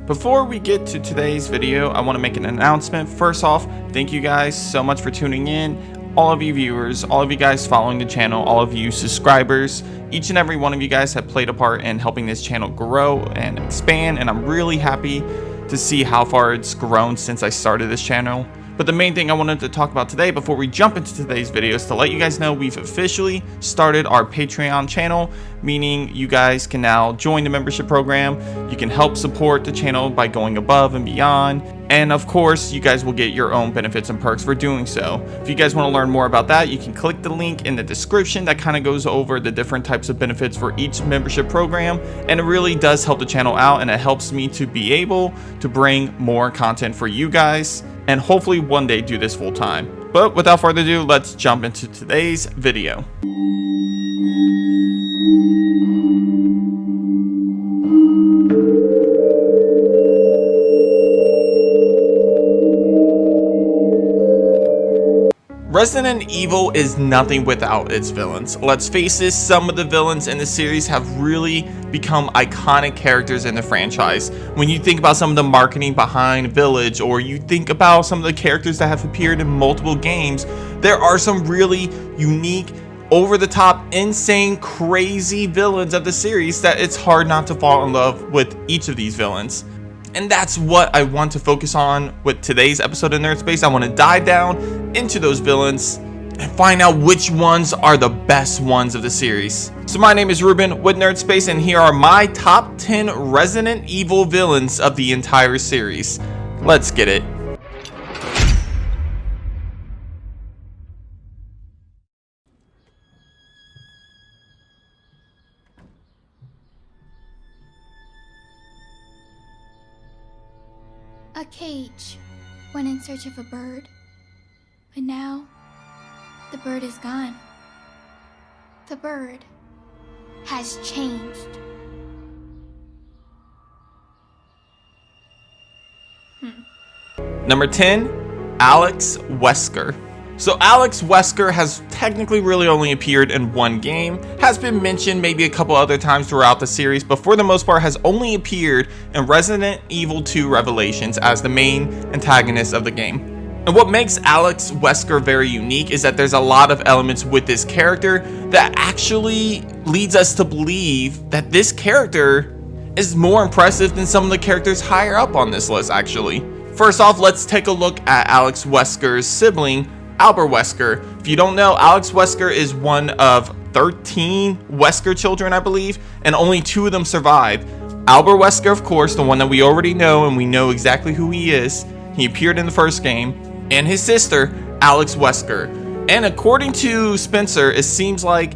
Before we get to today's video, I want to make an announcement. First off, thank you guys so much for tuning in. All of you viewers, all of you guys following the channel, all of you subscribers, each and every one of you guys have played a part in helping this channel grow and expand, and I'm really happy to see how far it's grown since I started this channel. But the main thing I wanted to talk about today before we jump into today's video is to let you guys know we've officially started our Patreon channel, meaning you guys can now join the membership program. You can help support the channel by going above and beyond. And of course, you guys will get your own benefits and perks for doing so. If you guys want to learn more about that, you can click the link in the description that kind of goes over the different types of benefits for each membership program. And it really does help the channel out, and it helps me to be able to bring more content for you guys and hopefully one day do this full time. But without further ado, let's jump into today's video. Resident Evil is nothing without its villains. Let's face it, some of the villains in the series have really become iconic characters in the franchise. When you think about some of the marketing behind Village, or you think about some of the characters that have appeared in multiple games, there are some really unique, over-the-top, insane, crazy villains of the series that it's hard not to fall in love with each of these villains. And that's what I want to focus on with today's episode of Nerd Space. I want to dive down into those villains and find out which ones are the best ones of the series. So my name is Ruben with Nerd Space, and here are my top 10 Resident Evil villains of the entire series. Let's get it. A cage went in search of a bird, but now the bird is gone. The bird has changed. Number 10, Alex Wesker. So Alex Wesker has technically really only appeared in one game, has been mentioned maybe a couple other times throughout the series, but for the most part has only appeared in Resident Evil 2 Revelations as the main antagonist of the game. And what makes Alex Wesker very unique is that there's a lot of elements with this character that actually leads us to believe that this character is more impressive than some of the characters higher up on this list actually. First off, let's take a look at Alex Wesker's sibling, Albert Wesker. If you don't know, Alex Wesker is one of 13 Wesker children, I believe, and only 2 of them survived. Albert Wesker, of course, the one that we already know and we know exactly who he is. He appeared in the first game. And his sister, Alex Wesker. And according to Spencer, it seems like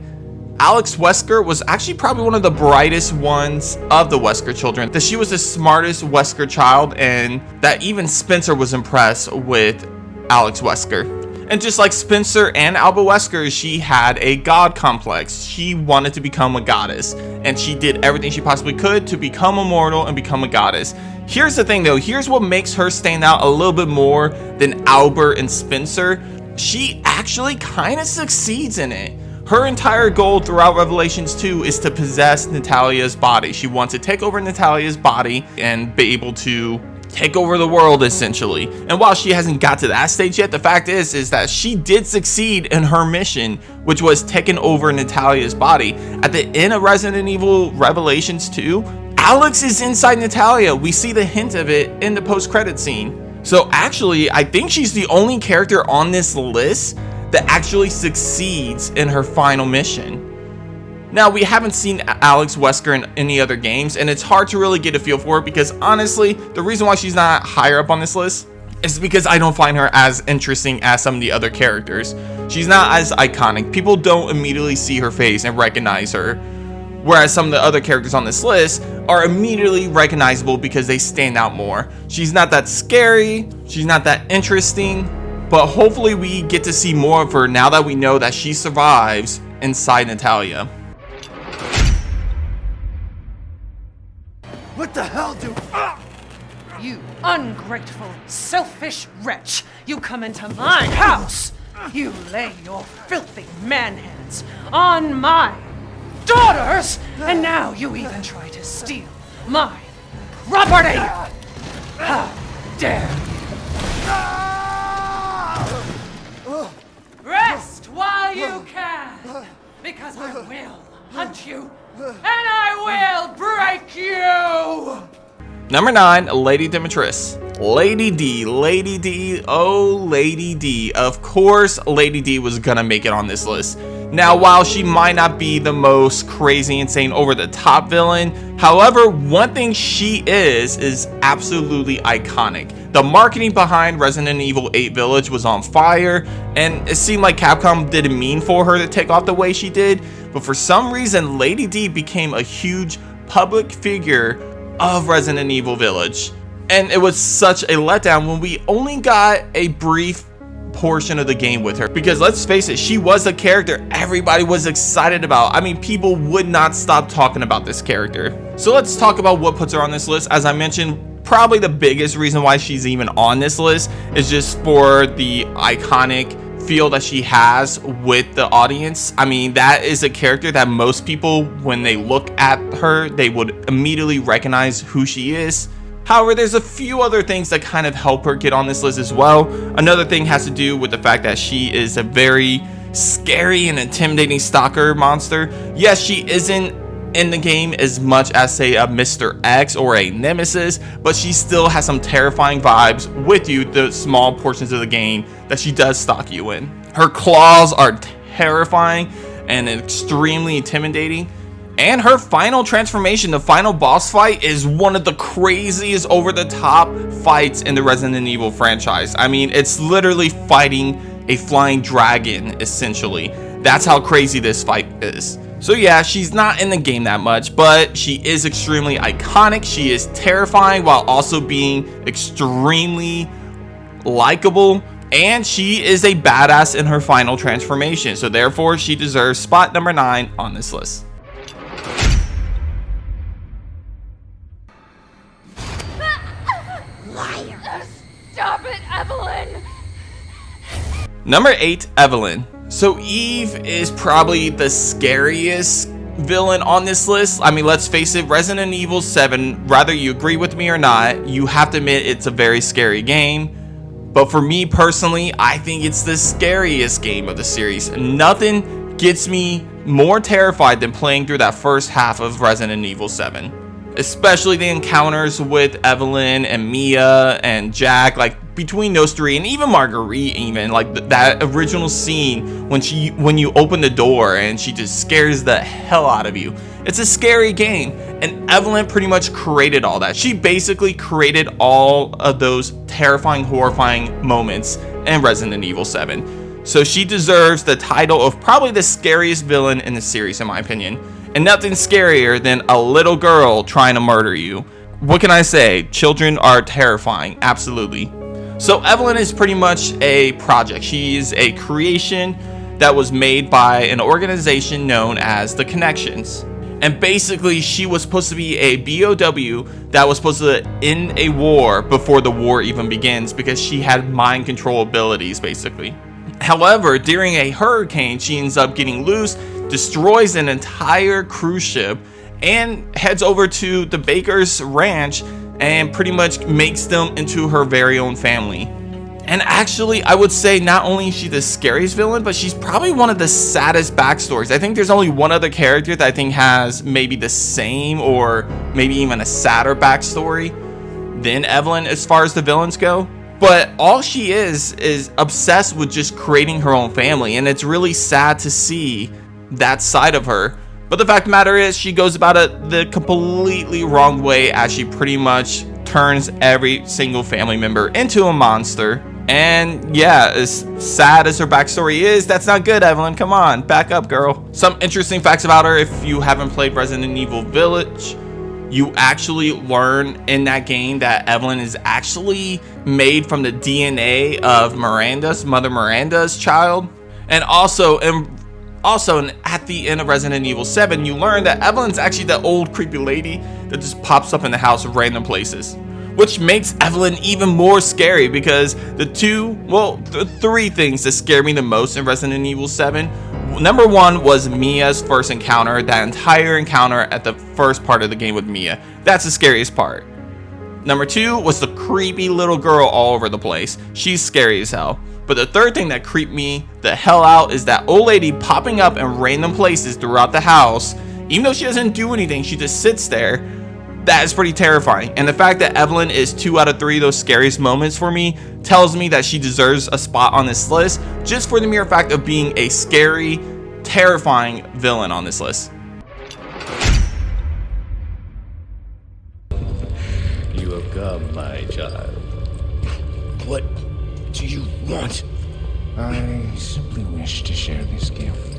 Alex Wesker was actually probably one of the brightest ones of the Wesker children. That she was the smartest Wesker child, and that even Spencer was impressed with Alex Wesker. And just like Spencer and Albert Wesker, she had a god complex. She wanted to become a goddess, and she did everything she possibly could to become immortal and become a goddess. Here's the thing though, here's what makes her stand out a little bit more than Albert and Spencer. She actually kind of succeeds in it. Her entire goal throughout Revelations 2 is to possess Natalia's body. She wants to take over Natalia's body and be able to take over the world essentially. And while she hasn't got to that stage yet, the fact is that she did succeed in her mission, which was taking over Natalia's body. At the end of Resident Evil Revelations 2, Alex is inside Natalia. We see the hint of it in the post-credit scene. So actually, I think she's the only character on this list that actually succeeds in her final mission. Now, we haven't seen Alex Wesker in any other games, and it's hard to really get a feel for it because honestly, the reason why she's not higher up on this list is because I don't find her as interesting as some of the other characters. She's not as iconic. People don't immediately see her face and recognize her, whereas some of the other characters on this list are immediately recognizable because they stand out more. She's not that scary, she's not that interesting, but hopefully we get to see more of her now that we know that she survives inside Natalia. What the hell do... You ungrateful, selfish wretch! You come into my house! You lay your filthy man hands on my daughters! And now you even try to steal my property! dare you? Rest while you can, because I will hunt you, and I will break you! Number 9, Lady Demetrius. Lady D, oh Lady D. Of course, Lady D was gonna make it on this list. Now, while she might not be the most crazy, insane, over-the-top villain, however, one thing she is absolutely iconic. The marketing behind Resident Evil 8 Village was on fire, and it seemed like Capcom didn't mean for her to take off the way she did, but for some reason, Lady D became a huge public figure of Resident Evil Village. And it was such a letdown when we only got a brief portion of the game with her, because let's face it, she was a character everybody was excited about. I mean, people would not stop talking about this character. So let's talk about what puts her on this list. As I mentioned, probably the biggest reason why she's even on this list is just for the iconic feel that she has with the audience. I mean, that is a character that most people, when they look at her, they would immediately recognize who she is. However, there's a few other things that kind of help her get on this list as well. Another thing has to do with the fact that she is a very scary and intimidating stalker monster. Yes, she isn't in the game as much as, say, a Mr. X or a Nemesis, but she still has some terrifying vibes with you the small portions of the game that she does stalk you in. Her claws are terrifying and extremely intimidating. And her final transformation, the final boss fight, is one of the craziest over-the-top fights in the Resident Evil franchise. I mean, it's literally fighting a flying dragon, essentially. That's how crazy this fight is. So yeah, she's not in the game that much, but she is extremely iconic. She is terrifying while also being extremely likable. And she is a badass in her final transformation. So therefore, she deserves spot number 9 on this list. Stop it, Evelyn! Number 8, Evelyn. So Eve is probably the scariest villain on this list. I mean, let's face it, Resident Evil 7, whether you agree with me or not, you have to admit it's a very scary game. But for me personally, I think it's the scariest game of the series. Nothing gets me more terrified than playing through that first half of Resident Evil 7. Especially the encounters with Evelyn and Mia and Jack, like between those three, and even Marguerite, even like that original scene when you open the door and she just scares the hell out of you. It's a scary game, and Evelyn pretty much created all that. She basically created all of those terrifying, horrifying moments in Resident Evil 7. So she deserves the title of probably the scariest villain in the series, in my opinion. And nothing scarier than a little girl trying to murder you. What can I say? Children are terrifying, absolutely. So Evelyn is pretty much a project. She is a creation that was made by an organization known as The Connections. And basically, she was supposed to be a BOW that was supposed to end a war before the war even begins, because she had mind control abilities, basically. However, during a hurricane, she ends up getting loose, destroys an entire cruise ship, and heads over to the Baker's ranch and pretty much makes them into her very own family. And actually, I would say not only is she the scariest villain, but she's probably one of the saddest backstories. I think there's only one other character that I think has maybe the same or maybe even a sadder backstory than Evelyn as far as the villains go. But all she is obsessed with just creating her own family, and it's really sad to see that side of her. But the fact of the matter is, she goes about it the completely wrong way, as she pretty much turns every single family member into a monster. And yeah, as sad as her backstory is, that's not good, Evelyn. Come on, back up, girl. Some interesting facts about her: if you haven't played Resident Evil Village, you actually learn in that game that Evelyn is actually made from the DNA of Mother Miranda's child. And also at the end of Resident Evil 7, you learn that Evelyn's actually that old creepy lady that just pops up in the house of random places, which makes Evelyn even more scary, because the three things that scare me the most in Resident Evil 7. Number 1 was Mia's first encounter. That entire encounter at the first part of the game with Mia, that's the scariest part. Number 2 was the creepy little girl all over the place. She's scary as hell. But the third thing that creeped me the hell out is that old lady popping up in random places throughout the house. Even though she doesn't do anything, she just sits there. That is pretty terrifying. And the fact that Evelyn is 2 out of 3 of those scariest moments for me tells me that she deserves a spot on this list just for the mere fact of being a scary, terrifying villain on this list. You have come, my child. What do you want? I simply wish to share this gift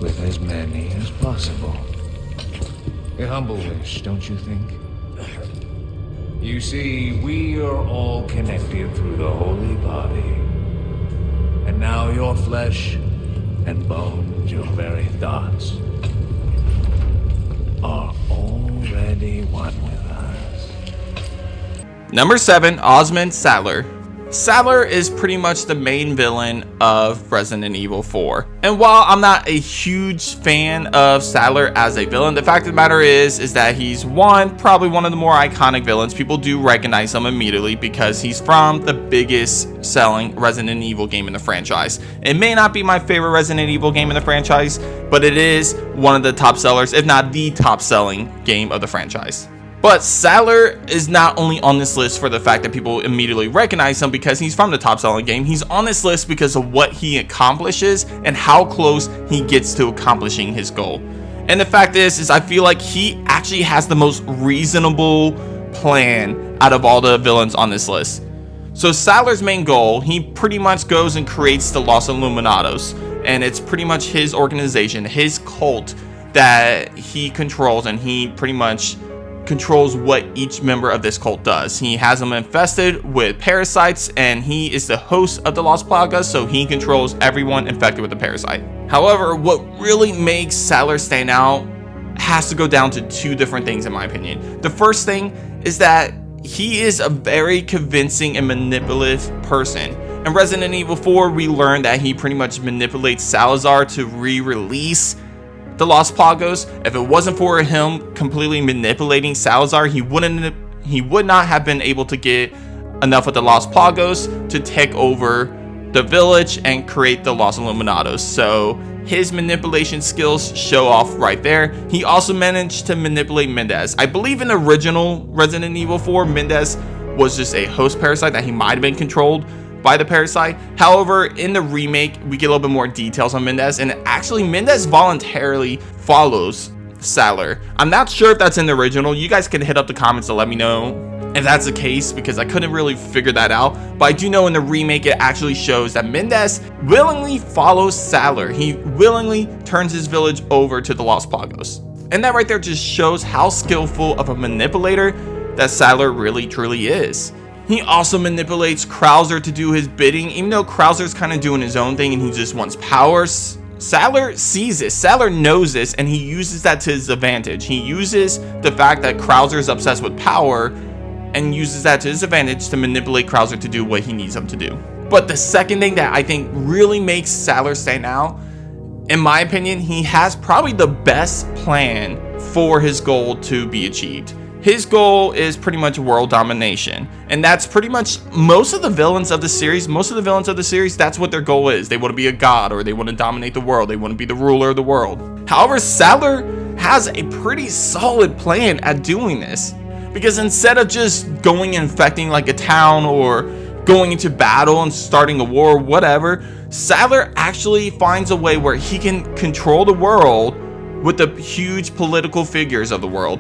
with as many as possible. A humble wish, don't you think? You see, we are all connected through the holy body. And now your flesh and bones, your very thoughts, are already one with us. Number 7, Osmond Saddler. Saddler is pretty much the main villain of Resident Evil 4. And while I'm not a huge fan of Saddler as a villain, the fact of the matter is that he's probably one of the more iconic villains. People do recognize him immediately because he's from the biggest selling Resident Evil game in the franchise. It may not be my favorite Resident Evil game in the franchise, but it is one of the top sellers, if not the top selling game of the franchise. But Saddler is not only on this list for the fact that people immediately recognize him because he's from the top selling game. He's on this list because of what he accomplishes and how close he gets to accomplishing his goal. And the fact is I feel like he actually has the most reasonable plan out of all the villains on this list. So Saddler's main goal, he pretty much goes and creates the Los Illuminados. And it's pretty much his organization, his cult that he controls, and he pretty much controls what each member of this cult does. He has them infested with parasites, and he is the host of the Las Plagas, so he controls everyone infected with the parasite. However, what really makes Saddler stand out has to go down to 2 different things in my opinion. The first thing is that he is a very convincing and manipulative person. In Resident Evil 4, we learned that he pretty much manipulates Salazar to re-release the Los Plagas. If it wasn't for him completely manipulating Salazar, he would not have been able to get enough of the Los Plagas to take over the village and create the Los Illuminados. So his manipulation skills show off right there. He also managed to manipulate Mendez. I believe in the original Resident Evil 4, Mendez was just a host parasite that he might have been controlled by the parasite. However, in the remake, we get a little bit more details on Mendez, and actually Mendez voluntarily follows Saddler. I'm not sure if that's in the original. You guys can hit up the comments to let me know if that's the case, because I couldn't really figure that out. But I do know in the remake, it actually shows that Mendez willingly follows Saddler. He willingly turns his village over to the Los Plagas. And that right there just shows how skillful of a manipulator that Saddler really truly is. He also manipulates Krauser to do his bidding, even though Krauser's kind of doing his own thing and he just wants powers. Saddler sees this, Saddler knows this, and he uses that to his advantage. He uses the fact that Krauser is obsessed with power and uses that to his advantage to manipulate Krauser to do what he needs him to do. But the second thing that I think really makes Saddler stand out, in my opinion, he has probably the best plan for his goal to be achieved. His goal is pretty much world domination, and that's pretty much most of the villains of the series. That's what their goal is. They want to be a god, or they want to dominate the world. They want to be the ruler of the world. However, Saddler has a pretty solid plan at doing this, because instead of just going and infecting like a town or going into battle and starting a war or whatever, Saddler actually finds a way where he can control the world with the huge political figures of the world.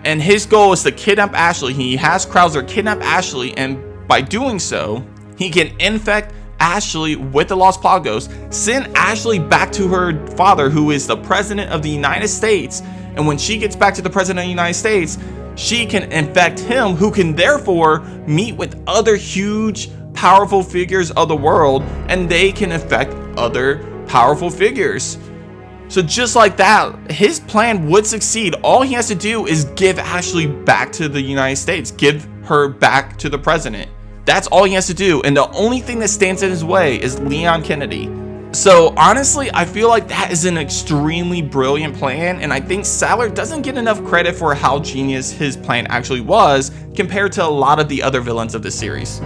And his goal is to kidnap Ashley. He has Krauser kidnap Ashley, and by doing so, he can infect Ashley with the Los Plagas, send Ashley back to her father, who is the president of the United States. And when she gets back to the president of the United States, she can infect him, who can therefore meet with other huge, powerful figures of the world, and they can infect other powerful figures. So just like that, his plan would succeed. All he has to do is give Ashley back to the United States, give her back to the president. That's all he has to do. And the only thing that stands in his way is Leon Kennedy. So honestly, I feel like that is an extremely brilliant plan, and I think Saddler doesn't get enough credit for how genius his plan actually was, compared to a lot of the other villains of the series.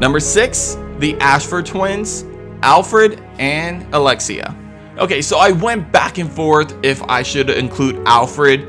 Number 6, the Ashford twins, Alfred and Alexia. Okay, so I went back and forth if I should include Alfred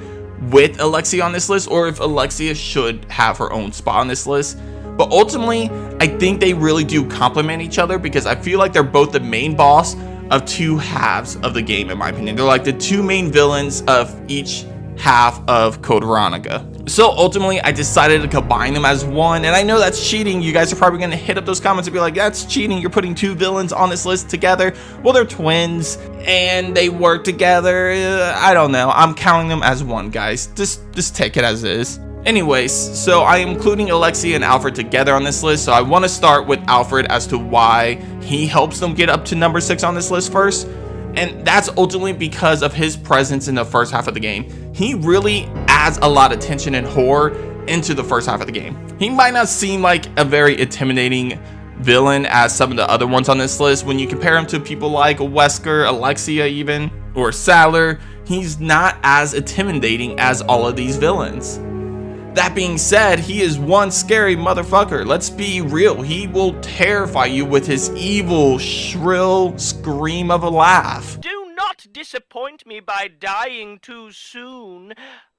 with Alexia on this list or if Alexia should have her own spot on this list. But ultimately, I think they really do complement each other because I feel like they're both the main boss of two halves of the game, in my opinion. They're like the two main villains of each half of Code Veronica. So ultimately, I decided to combine them as one, and I know that's cheating. You guys are probably going to hit up those comments and be like, that's cheating, you're putting two villains on this list together. Well, they're twins, and they work together. I don't know. I'm counting them as one, guys. Just take it as is. Anyways, so I am including Alexia and Alfred together on this list, so I want to start with Alfred as to why he helps them get up to number 6 on this list first. And that's ultimately because of his presence in the first half of the game. He really adds a lot of tension and horror into the first half of the game. He might not seem like a very intimidating villain as some of the other ones on this list. When you compare him to people like Wesker, Alexia even, or Saddler, he's not as intimidating as all of these villains. That being said, he is one scary motherfucker. Let's be real. He will terrify you with his evil, shrill scream of a laugh. Do not disappoint me by dying too soon.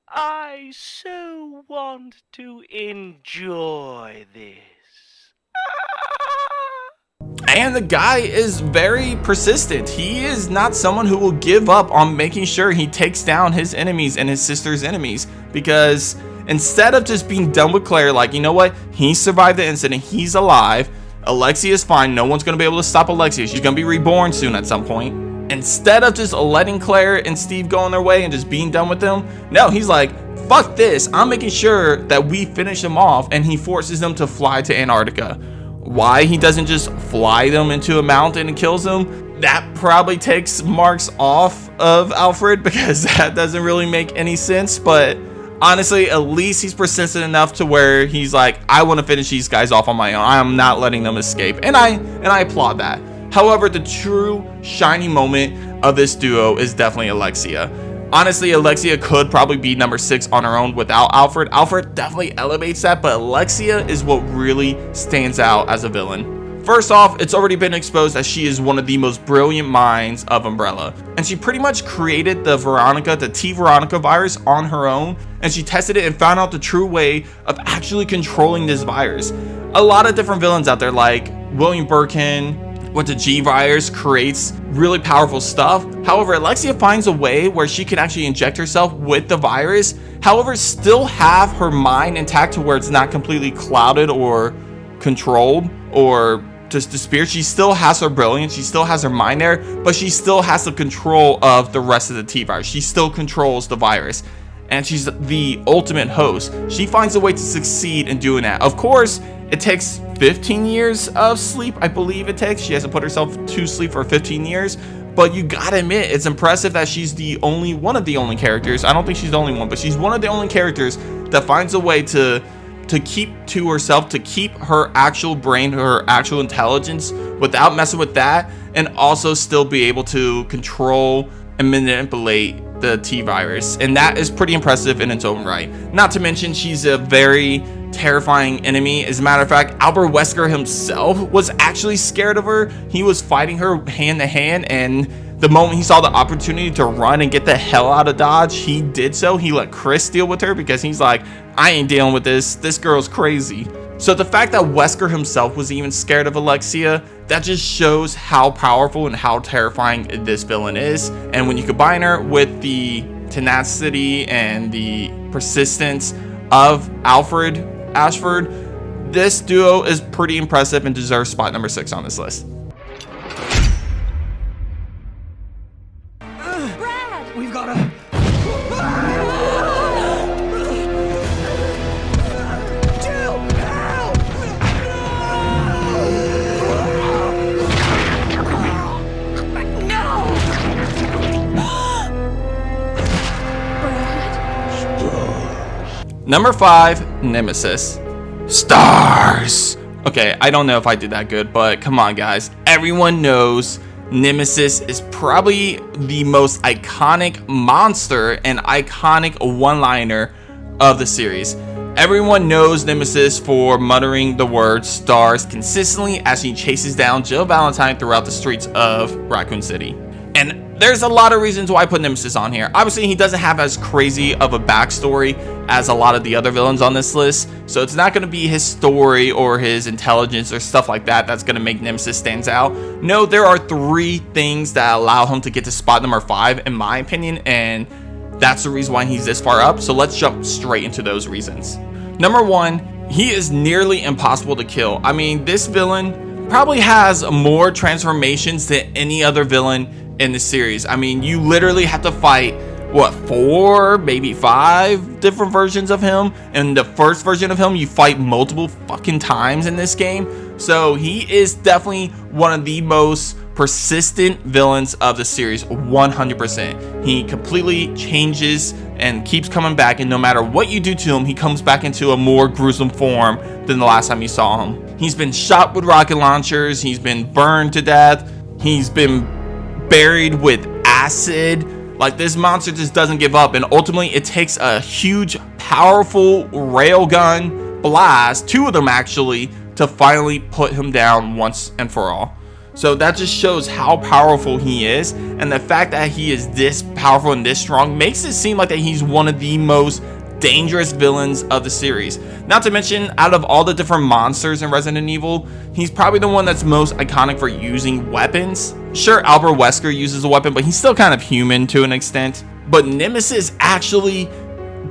I so want to enjoy this. And the guy is very persistent. He is not someone who will give up on making sure he takes down his enemies and his sister's enemies, because instead of just being done with Claire, like, you know what, he survived the incident, he's alive, Alexia is fine, no one's gonna be able to stop Alexia, she's gonna be reborn soon at some point. Instead of just letting Claire and Steve go on their way and just being done with them, no, he's like, fuck this, I'm making sure that we finish them off, and he forces them to fly to Antarctica. Why he doesn't just fly them into a mountain and kills them, that probably takes marks off of Alfred, because that doesn't really make any sense. But honestly, at least he's persistent enough to where he's like, I want to finish these guys off on my own. I am not letting them escape, and I applaud that. However, the true shining moment of this duo is definitely Alexia. Honestly, Alexia could probably be number 6 on her own without Alfred. Alfred definitely elevates that, but Alexia is what really stands out as a villain. First off, it's already been exposed that she is one of the most brilliant minds of Umbrella, and she pretty much created the T Veronica virus on her own, and she tested it and found out the true way of actually controlling this virus. A lot of different villains out there, like William Birkin with the G virus, creates really powerful stuff. However, Alexia finds a way where she can actually inject herself with the virus, however, still have her mind intact to where it's not completely clouded or controlled or just disappeared. She still has her brilliance, she still has her mind there, but she still has the control of the rest of the T virus. She still controls the virus, and she's the ultimate host. She finds a way to succeed in doing that. Of course, it takes 15 years of sleep, I believe it takes. She has to put herself to sleep for 15 years. But you gotta admit, it's impressive that she's one of the only characters. I don't think she's the only one, but she's one of the only characters that finds a way to keep to herself, to keep her actual brain, her actual intelligence without messing with that, and also still be able to control and manipulate the T virus. And that is pretty impressive in its own right. Not to mention, she's a very terrifying enemy. As a matter of fact, Albert Wesker himself was actually scared of her. He was fighting her hand to hand, and the moment he saw the opportunity to run and get the hell out of Dodge, he did so. He let Chris deal with her because he's like, I ain't dealing with this girl's crazy. So the fact that Wesker himself was even scared of Alexia, that just shows how powerful and how terrifying this villain is. And when you combine her with the tenacity and the persistence of Alfred Ashford, this duo is pretty impressive and deserves spot number 6 on this list. Brad! We've gotta... Jill! Help! No! Brad? Number 5, Nemesis. Stars! Okay, I don't know if I did that good, but come on guys. Everyone knows Nemesis is probably the most iconic monster and iconic one-liner of the series. Everyone knows Nemesis for muttering the word stars consistently as he chases down Jill Valentine throughout the streets of Raccoon City. And there's a lot of reasons why I put Nemesis on here. Obviously, he doesn't have as crazy of a backstory as a lot of the other villains on this list, so it's not going to be his story or his intelligence or stuff like that that's going to make Nemesis stand out. No, there are 3 things that allow him to get to spot number 5 in my opinion, and that's the reason why he's this far up. So let's jump straight into those reasons. Number 1, he is nearly impossible to kill. I mean, this villain probably has more transformations than any other villain in the series. I mean, you literally have to fight what, 4, maybe 5 different versions of him, and the first version of him you fight multiple fucking times in this game. So he is definitely one of the most persistent villains of the series, 100%. He completely changes and keeps coming back, and no matter what you do to him, he comes back into a more gruesome form than the last time you saw him. He's been shot with rocket launchers, he's been burned to death, he's been buried with acid. Like, this monster just doesn't give up, and ultimately it takes a huge, powerful railgun blast, 2 of them actually, to finally put him down once and for all. So that just shows how powerful he is, and the fact that he is this powerful and this strong makes it seem like that he's one of the most dangerous villains of the series. Not to mention, out of all the different monsters in Resident Evil, he's probably the one that's most iconic for using weapons. Sure, Albert Wesker uses a weapon, but he's still kind of human to an extent. But Nemesis actually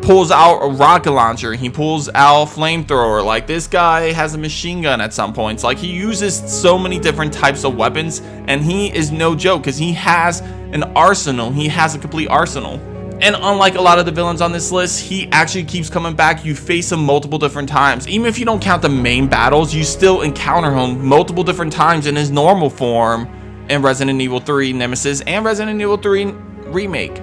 pulls out a rocket launcher, he pulls out a flamethrower. Like, this guy has a machine gun at some points. Like, he uses so many different types of weapons, and he is no joke because he has an arsenal. He has a complete arsenal. And unlike a lot of the villains on this list, he actually keeps coming back. You face him multiple different times. Even if you don't count the main battles, you still encounter him multiple different times in his normal form in Resident Evil 3 Nemesis and Resident Evil 3 Remake.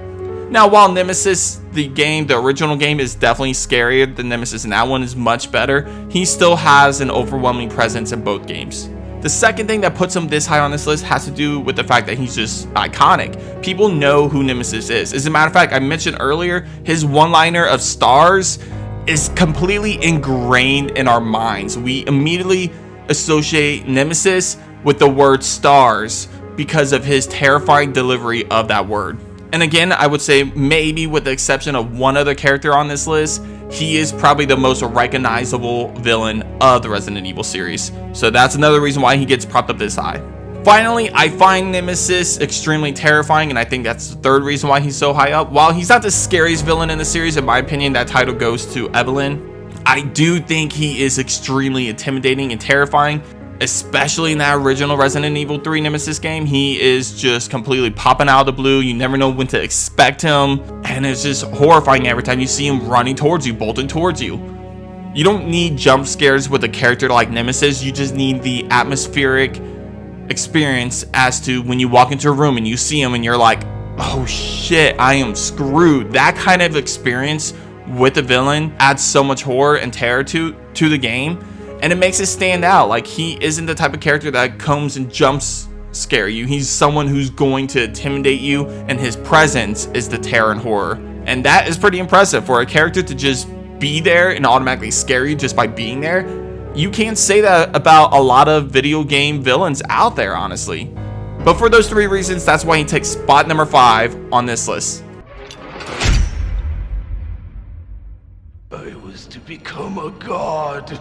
Now, while Nemesis, the original game, is definitely scarier than Nemesis, and that one is much better, he still has an overwhelming presence in both games. The second thing that puts him this high on this list has to do with the fact that he's just iconic. People know who Nemesis is. As a matter of fact, I mentioned earlier, his one-liner of stars is completely ingrained in our minds. We immediately associate Nemesis with the word stars because of his terrifying delivery of that word. And again, I would say maybe with the exception of one other character on this list, he is probably the most recognizable villain of the Resident Evil series. So that's another reason why he gets propped up this high. Finally, I find Nemesis extremely terrifying, and I think that's the third reason why he's so high up. While he's not the scariest villain in the series, in my opinion, that title goes to Evelyn. I do think he is extremely intimidating and terrifying, especially in that original Resident Evil 3 Nemesis game. He is just completely popping out of the blue. You never know when to expect him, and it's just horrifying every time you see him running towards you, bolting towards you. You don't need jump scares with a character like Nemesis. You just need the atmospheric experience as to when you walk into a room and you see him and you're like, oh shit, I am screwed. That kind of experience with a villain adds so much horror and terror to the game. And it makes it stand out. Like, he isn't the type of character that comes and jumps scare you. He's someone who's going to intimidate you, and his presence is the terror and horror. And that is pretty impressive for a character to just be there and automatically scare you just by being there. You can't say that about a lot of video game villains out there, honestly. But for those 3 reasons, that's why he takes spot number 5 on this list. I was to become a god.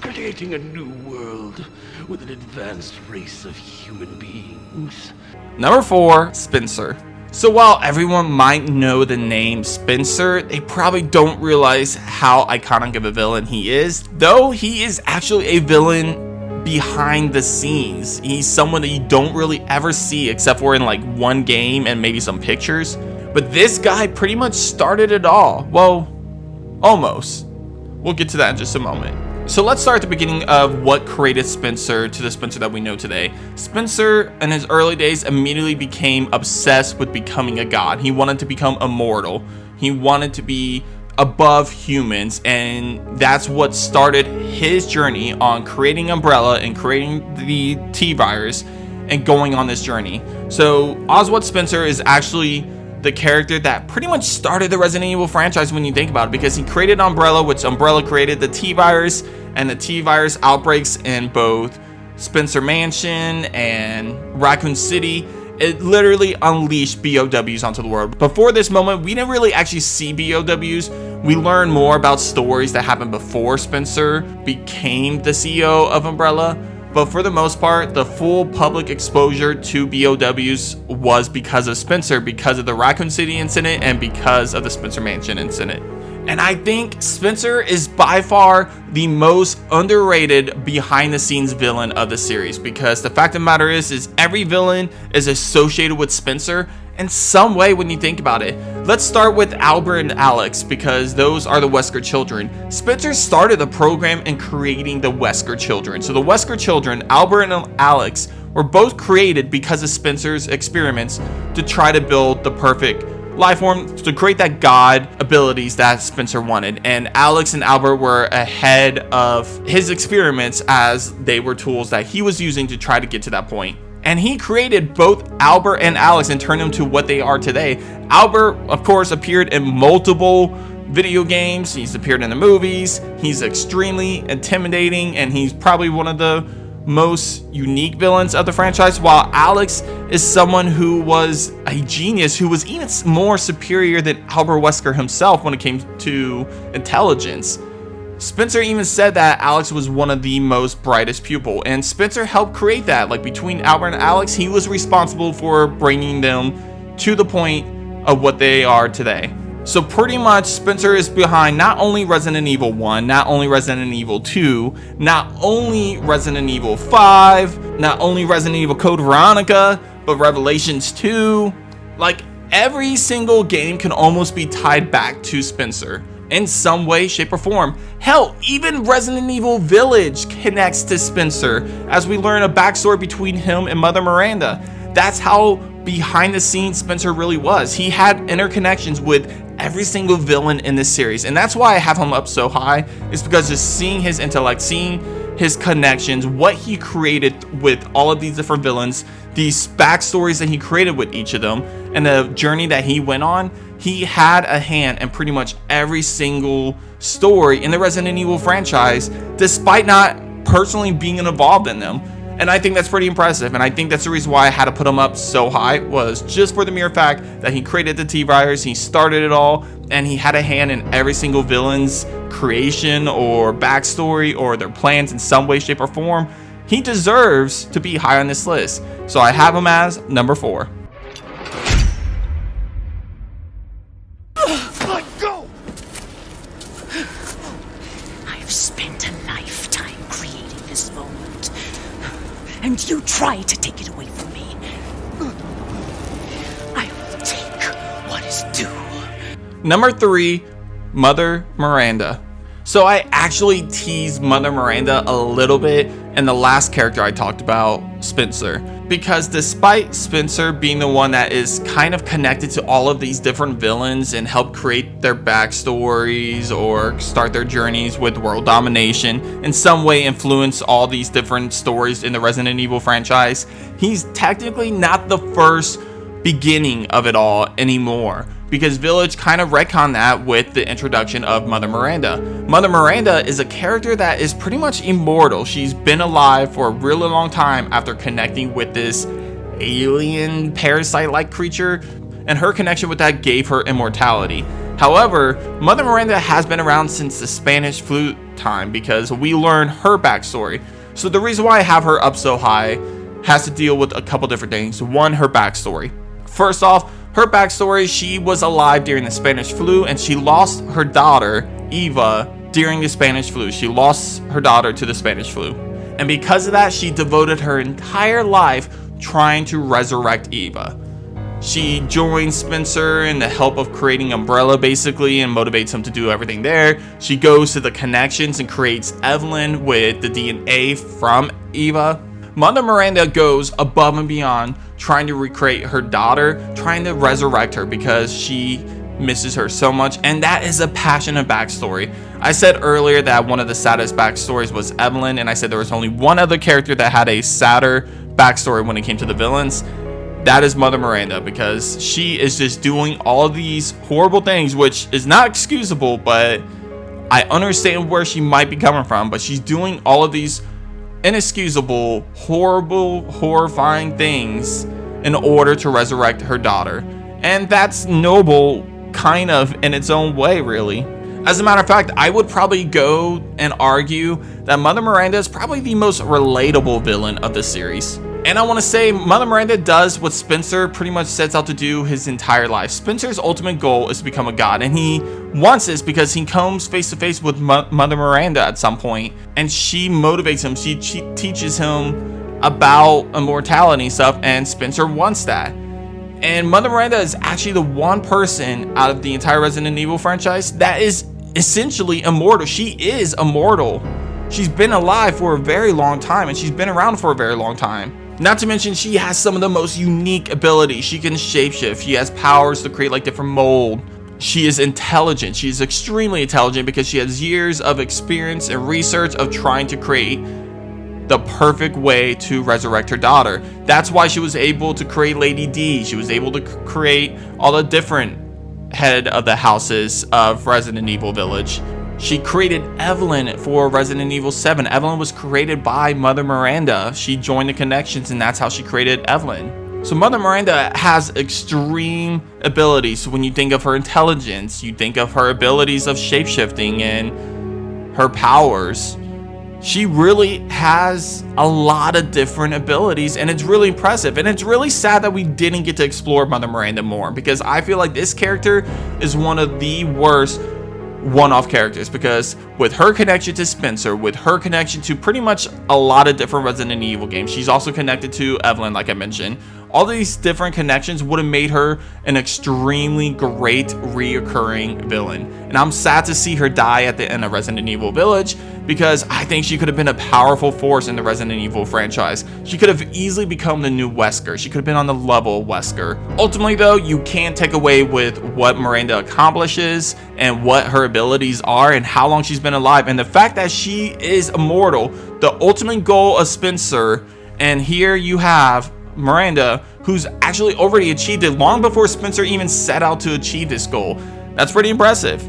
Creating a new world with an advanced race of human beings. Number 4, Spencer. So while everyone might know the name Spencer, they probably don't realize how iconic of a villain he is, though he is actually a villain behind the scenes. He's someone that you don't really ever see except for in like one game and maybe some pictures. But this guy pretty much started it all. Well, almost. We'll get to that in just a moment. So let's start at the beginning of what created Spencer to the Spencer that we know today. Spencer, in his early days, immediately became obsessed with becoming a god. He wanted to become immortal. He wanted to be above humans, and that's what started his journey on creating Umbrella and creating the T-Virus and going on this journey. So Oswald Spencer is actually the character that pretty much started the Resident Evil franchise when you think about it, because he created Umbrella, which Umbrella created the T-Virus and the T-Virus outbreaks in both Spencer Mansion and Raccoon City. It literally unleashed BOWs onto the world. Before this moment, we didn't really actually see BOWs. We learned more about stories that happened before Spencer became the CEO of Umbrella. But for the most part, the full public exposure to BOWs was because of Spencer, because of the Raccoon City incident, and because of the Spencer Mansion incident. And I think Spencer is by far the most underrated behind-the-scenes villain of the series, because the fact of the matter is every villain is associated with Spencer in some way when you think about it. Let's start with Albert and Alex, because those are the Wesker children. Spencer started the program in creating the Wesker children. So the Wesker children, Albert and Alex, were both created because of Spencer's experiments to try to build the perfect life form, to create that god abilities that Spencer wanted. And Alex and Albert were ahead of his experiments, as they were tools that he was using to try to get to that point. And he created both Albert and Alex and turned them to what they are today. Albert, of course, appeared in multiple video games. He's appeared in the movies. He's extremely intimidating, and he's probably one of the most unique villains of the franchise, while Alex is someone who was a genius, who was even more superior than Albert Wesker himself when it came to intelligence. Spencer even said that Alex was one of the most brightest pupil, and Spencer helped create that. Like, between Albert and Alex, he was responsible for bringing them to the point of what they are today. So pretty much Spencer is behind not only Resident Evil 1, not only Resident Evil 2, not only Resident Evil 5, not only Resident Evil Code Veronica, but Revelations 2. Like, every single game can almost be tied back to Spencer in some way, shape, or form. Hell, even Resident Evil Village connects to Spencer, as we learn a backstory between him and Mother Miranda. That's how behind the scenes Spencer really was. He had interconnections with every single villain in this series, and that's why I have him up so high, is because just seeing his intellect, seeing his connections, what he created with all of these different villains, these backstories that he created with each of them, and the journey that he went on. He had a hand in pretty much every single story in the Resident Evil franchise, despite not personally being involved in them. And I think that's pretty impressive, and I think that's the reason why I had to put him up so high, was just for the mere fact that he created the T-Virus, he started it all, and he had a hand in every single villain's creation or backstory or their plans in some way, shape, or form. He deserves to be high on this list. So I have him as number 4. Let go! I've spent a lifetime creating this moment, and you try to take it away from me. I will take what is due. Number 3, Mother Miranda. So I actually teased Mother Miranda a little bit in the last character I talked about, Spencer, because despite Spencer being the one that is kind of connected to all of these different villains and help create their backstories or start their journeys with world domination, in some way influence all these different stories in the Resident Evil franchise, he's technically not the first beginning of it all anymore, because Village kind of retconned that with the introduction of Mother Miranda. Mother Miranda is a character that is pretty much immortal. She's been alive for a really long time after connecting with this alien parasite-like creature, and her connection with that gave her immortality. However, Mother Miranda has been around since the Spanish flu time, because we learn her backstory. So the reason why I have her up so high has to deal with a couple different things. One, her backstory. First off, Her backstory, she was alive during the Spanish flu and she lost her daughter, Eva, during the Spanish flu. She lost her daughter to the Spanish flu. And because of that, she devoted her entire life trying to resurrect Eva. She joins Spencer in the help of creating Umbrella basically and motivates him to do everything there. She goes to the connections and creates Evelyn with the DNA from Eva. Mother Miranda goes above and beyond trying to recreate her daughter, trying to resurrect her because she misses her so much, and that is a passionate backstory. I said earlier that one of the saddest backstories was Evelyn, and I said there was only one other character that had a sadder backstory when it came to the villains. That is Mother Miranda, because she is just doing all these horrible things, which is not excusable, but I understand where she might be coming from. But she's doing all of these inexcusable, horrible, horrifying things in order to resurrect her daughter. And that's noble, kind of, in its own way, really. As a matter of fact, I would probably go and argue that Mother Miranda is probably the most relatable villain of the series. And I want to say Mother Miranda does what Spencer pretty much sets out to do his entire life. Spencer's ultimate goal is to become a god, and he wants this because he comes face to face with Mother Miranda at some point, and she motivates him. She teaches him about immortality and stuff, and Spencer wants that. And Mother Miranda is actually the one person out of the entire Resident Evil franchise that is essentially immortal. She is immortal. She's been alive for a very long time, and she's been around for a very long time. Not to mention, she has some of the most unique abilities. She can shapeshift. She has powers to create like different mold. She is intelligent. She is extremely intelligent because she has years of experience and research of trying to create the perfect way to resurrect her daughter. That's why she was able to create Lady D. She was able to create all the different head of the houses of Resident Evil Village. She created Evelyn for Resident Evil 7. Evelyn was created by Mother Miranda. She joined the connections, and that's how she created Evelyn. So Mother Miranda has extreme abilities. So when you think of her intelligence, you think of her abilities of shapeshifting and her powers. She really has a lot of different abilities, and it's really impressive. And it's really sad that we didn't get to explore Mother Miranda more, because I feel like this character is one of the worst one-off characters, because with her connection to Spencer, with her connection to pretty much a lot of different Resident Evil games, she's also connected to Evelyn, like I mentioned. All these different connections would have made her an extremely great reoccurring villain. And I'm sad to see her die at the end of Resident Evil Village, because I think she could have been a powerful force in the Resident Evil franchise. She could have easily become the new Wesker. She could have been on the level of Wesker. Ultimately though, you can't take away with what Miranda accomplishes and what her abilities are and how long she's been alive, and the fact that she is immortal, the ultimate goal of Spencer. And here you have Miranda, who's actually already achieved it long before Spencer even set out to achieve this goal. That's pretty impressive.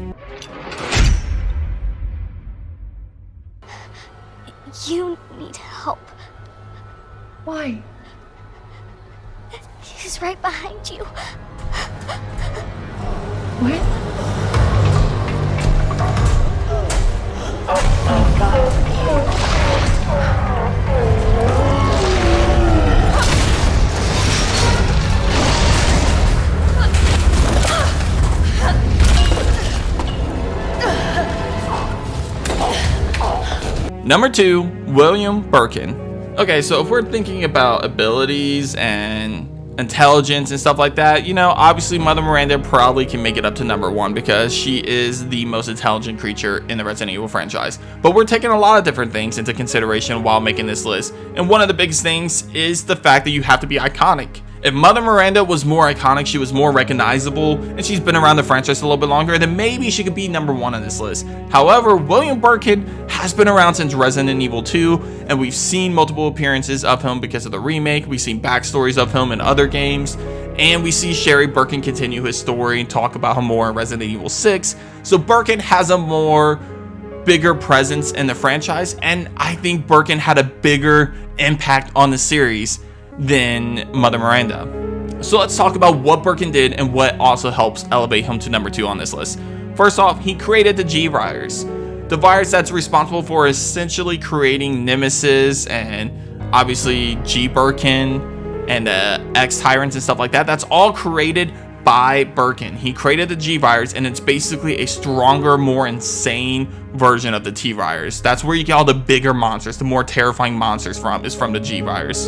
You need help. Why? He's right behind you. What? Number 2, William Birkin. Okay, so if we're thinking about abilities and intelligence and stuff like that, you know, obviously Mother Miranda probably can make it up to number 1 because she is the most intelligent creature in the Resident Evil franchise. But we're taking a lot of different things into consideration while making this list, and one of the biggest things is the fact that you have to be iconic. If Mother Miranda was more iconic, she was more recognizable, and she's been around the franchise a little bit longer, then maybe she could be number 1 on this list. However, William Birkin has been around since Resident Evil 2, and we've seen multiple appearances of him because of the remake. We've seen backstories of him in other games, and we see Sherry Birkin continue his story and talk about him more in Resident Evil 6. So Birkin has a bigger presence in the franchise, and I think Birkin had a bigger impact on the series than Mother Miranda. So let's talk about what Birkin did and what also helps elevate him to number 2 on this list. First off, he created the G virus. The virus that's responsible for essentially creating Nemesis and obviously G Birkin and the X Tyrants and stuff like that. That's all created by Birkin. He created the G-Virus, and it's basically a stronger, more insane version of the T-Virus. That's where you get all the bigger monsters, the more terrifying monsters is from the G-Virus.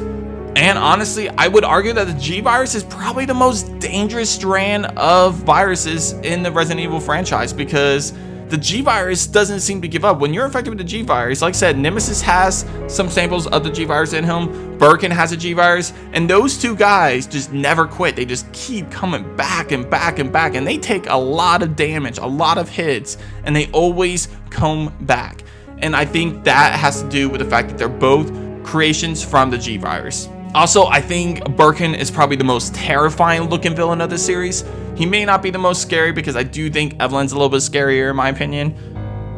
And honestly, I would argue that the G-Virus is probably the most dangerous strand of viruses in the Resident Evil franchise, because the G-Virus doesn't seem to give up. When you're infected with the G-Virus, like I said, Nemesis has some samples of the G-Virus in him, Birkin has a G-Virus, and those two guys just never quit. They just keep coming back and back and back, and they take a lot of damage, a lot of hits, and they always come back. And I think that has to do with the fact that they're both creations from the G-Virus. Also, I think Birkin is probably the most terrifying looking villain of the series. He may not be the most scary, because I do think Evelyn's a little bit scarier in my opinion,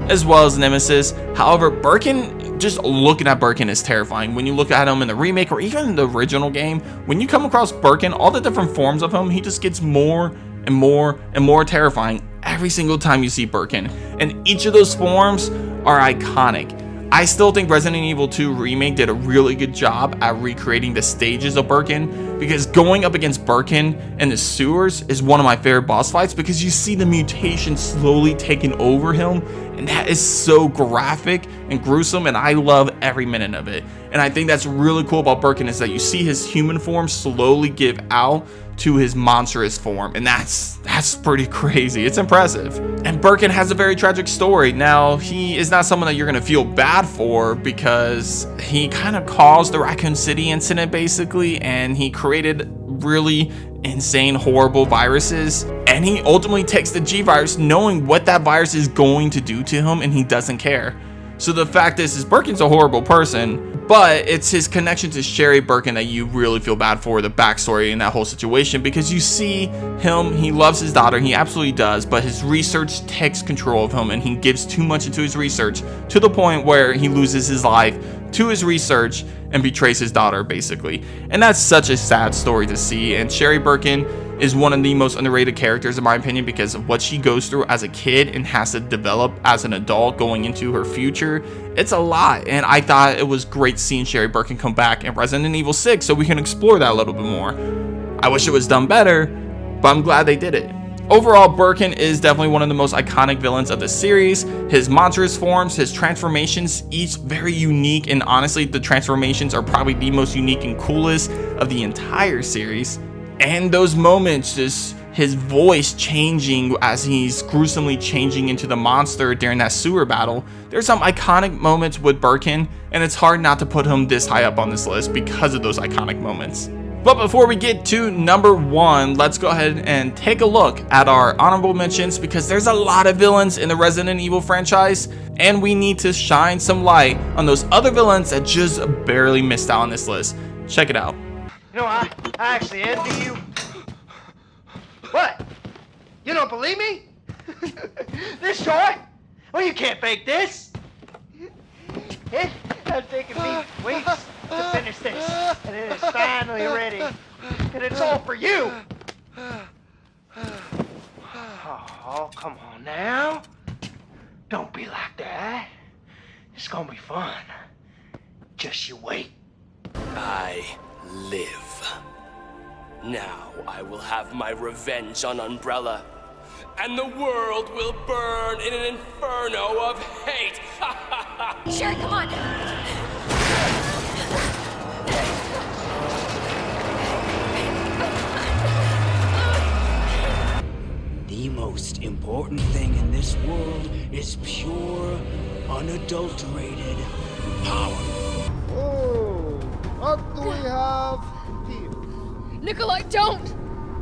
as well as Nemesis. However, Birkin, just looking at Birkin is terrifying. When you look at him in the remake or even in the original game, when you come across Birkin, all the different forms of him, he just gets more and more and more terrifying every single time you see Birkin. And each of those forms are iconic. I still think Resident Evil 2 Remake did a really good job at recreating the stages of Birkin, because going up against Birkin in the sewers is one of my favorite boss fights, because you see the mutation slowly taking over him, and that is so graphic and gruesome, and I love every minute of it. And I think that's really cool about Birkin, is that you see his human form slowly give out to his monstrous form, and that's pretty crazy. It's impressive. And Birkin has a very tragic story. Now, he is not someone that you're gonna feel bad for, because he kind of caused the Raccoon City incident basically, and he created really insane, horrible viruses, and he ultimately takes the G-Virus knowing what that virus is going to do to him, and he doesn't care. So the fact is Birkin's a horrible person, but it's his connection to Sherry Birkin that you really feel bad for, the backstory in that whole situation, because you see him, he loves his daughter, he absolutely does, but his research takes control of him, and he gives too much into his research to the point where he loses his life to his research and betrays his daughter basically. And that's such a sad story to see, and Sherry Birkin is one of the most underrated characters in my opinion, because of what she goes through as a kid and has to develop as an adult going into her future. It's a lot, and I thought it was great seeing Sherry Birkin come back in Resident Evil 6 so we can explore that a little bit more. I wish it was done better, but I'm glad they did it. Overall, Birkin is definitely one of the most iconic villains of the series. His monstrous forms, his transformations, each very unique, and honestly the transformations are probably the most unique and coolest of the entire series. And those moments, just his voice changing as he's gruesomely changing into the monster during that sewer battle. There's some iconic moments with Birkin, and it's hard not to put him this high up on this list because of those iconic moments. But before we get to number 1, let's go ahead and take a look at our honorable mentions, because there's a lot of villains in the Resident Evil franchise, and we need to shine some light on those other villains that just barely missed out on this list. Check it out. You know, I actually envy you. What? You don't believe me? This short? Well, you can't fake this. It has taken me weeks to finish this, and it is finally ready. And it's all for you. Oh, come on now. Don't be like that. It's gonna be fun. Just you wait. I live. Now I will have my revenge on Umbrella, and the world will burn in an inferno of hate. Sherry, come on. The most important thing in this world is pure, unadulterated power. Oh, what do we have here? Nikolai, don't!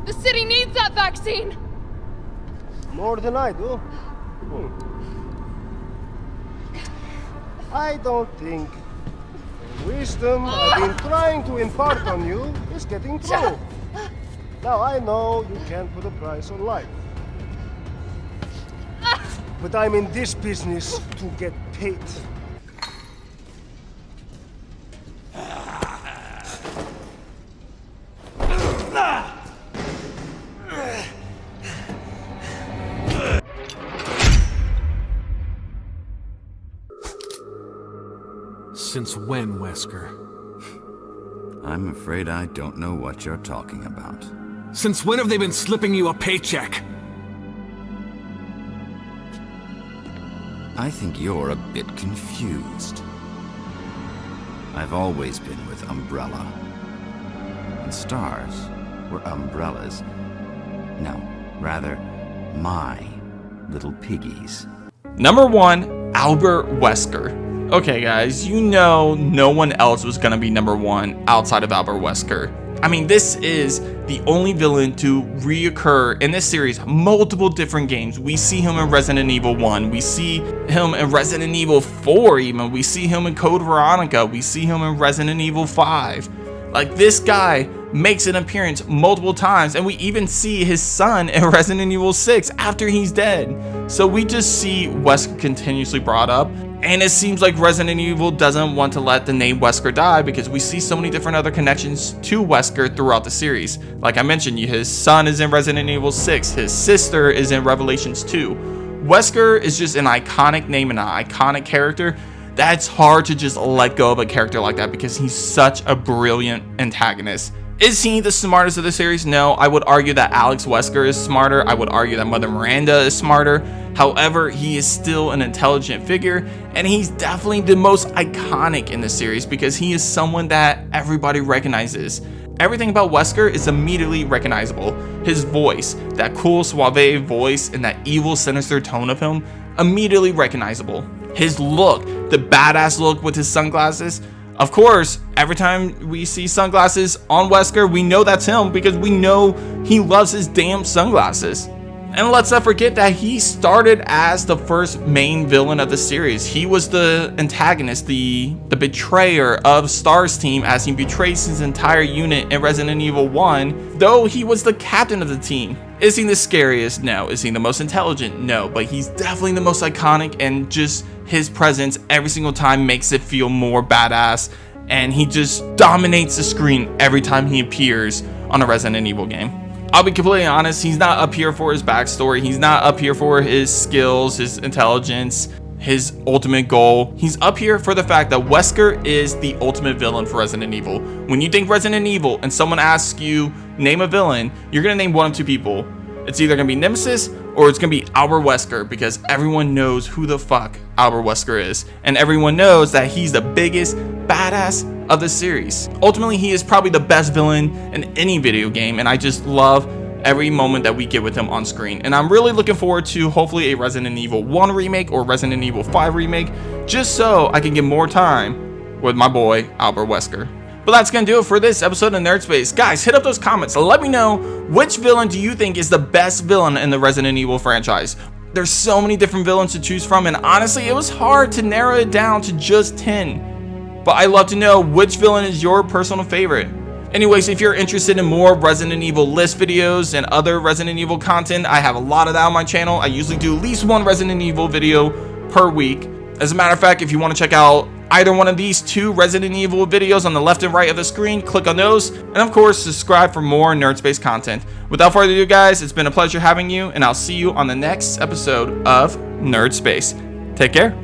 The city needs that vaccine! More than I do. I don't think the wisdom I've been trying to impart on you is getting through. Now I know you can't put a price on life. But I'm in this business to get paid. Since when, Wesker? I'm afraid I don't know what you're talking about. Since when have they been slipping you a paycheck? I think you're a bit confused. I've always been with Umbrella. And stars were umbrellas. No, rather, my little piggies. Number 1, Albert Wesker. Okay guys, you know no one else was gonna be number 1 outside of Albert Wesker. I mean, this is the only villain to reoccur in this series multiple different games. We see him in Resident Evil 1, we see him in Resident Evil 4 even, we see him in Code Veronica, we see him in Resident Evil 5. Like, this guy makes an appearance multiple times, and we even see his son in Resident Evil 6 after he's dead. So we just see Wesker continuously brought up, and it seems like Resident Evil doesn't want to let the name Wesker die because we see so many different other connections to Wesker throughout the series. Like I mentioned, his son is in Resident Evil 6, his sister is in Revelations 2. Wesker is just an iconic name and an iconic character. That's hard to just let go of a character like that because he's such a brilliant antagonist. Is he the smartest of the series? No, I would argue that Alex Wesker is smarter. I would argue that Mother Miranda is smarter. However, he is still an intelligent figure, and he's definitely the most iconic in the series because he is someone that everybody recognizes. Everything about Wesker is immediately recognizable. His voice, that cool suave voice and that evil sinister tone of him, immediately recognizable. His look, the badass look with his sunglasses. Of course, every time we see sunglasses on Wesker, we know that's him because we know he loves his damn sunglasses. And let's not forget that he started as the first main villain of the series. He was the antagonist, the betrayer of Star's team as he betrays his entire unit in Resident Evil 1, though he was the captain of the team. Is he the scariest? No. Is he the most intelligent? No. But he's definitely the most iconic, and just his presence every single time makes it feel more badass, and he just dominates the screen every time he appears on a Resident Evil game. I'll be completely honest, he's not up here for his backstory, he's not up here for his skills, his intelligence, his ultimate goal. He's up here for the fact that Wesker is the ultimate villain for Resident Evil. When you think Resident Evil and someone asks you, name a villain, you're gonna name one of two people. It's either gonna be Nemesis or it's gonna be Albert Wesker, because everyone knows who the fuck Albert Wesker is. And everyone knows that he's the biggest badass of the series. Ultimately, he is probably the best villain in any video game, and I just love every moment that we get with him on screen. And I'm really looking forward to hopefully a Resident Evil 1 remake or Resident Evil 5 remake, just so I can get more time with my boy Albert Wesker. But that's gonna do it for this episode of Nerd Space. Guys, hit up those comments. Let me know, which villain do you think is the best villain in the Resident Evil franchise? There's so many different villains to choose from, and honestly, it was hard to narrow it down to just 10. But I'd love to know which villain is your personal favorite. Anyways, if you're interested in more Resident Evil list videos and other Resident Evil content, I have a lot of that on my channel. I usually do at least one Resident Evil video per week. As a matter of fact, if you want to check out either one of these two Resident Evil videos on the left and right of the screen, click on those. And of course, subscribe for more Nerd Space content. Without further ado, guys, it's been a pleasure having you, and I'll see you on the next episode of Nerd Space. Take care.